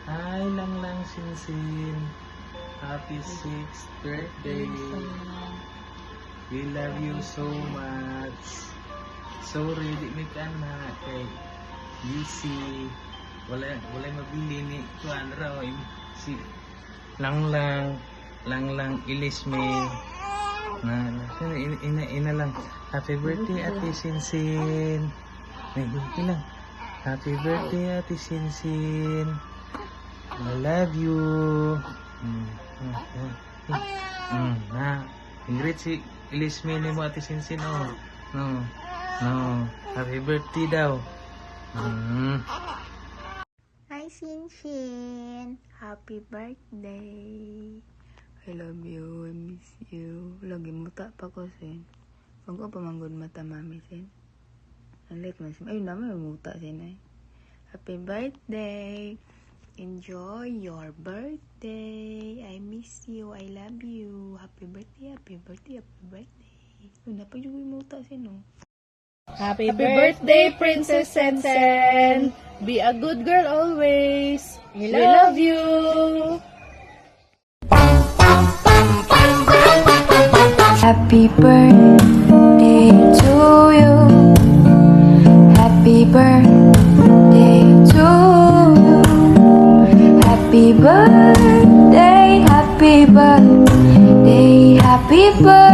Hi lang Sinsin. Happy 6th birthday. We love you so much. Sorry, di mi ka na kay busy. Wala mabili ni kuan raw si lang ilis me na ina lang. Happy birthday Ate Sinsin. Ay, birthday lang. Happy birthday Ate Sinsin. I love you. Ingrid si ilis me ni mo Ate Sinsin oh. No. Happy birthday daw. Hi, Shinshin! Happy birthday! I love you, I miss you. Lagi muta pa ko, Sin. Pag ko pamanggod mata, mami, Sin. Nalit man, Sin. Ayun naman, muta, Sin, eh. Happy birthday! Enjoy your birthday! I miss you, I love you. Happy birthday, happy birthday, happy birthday. Ayun na, pag yung muta, Sin, oh. Happy birthday, Princess Sensen! Be a good girl always! We love you! Happy birthday to you. Happy birthday to you. Happy birthday, happy birthday, happy birthday.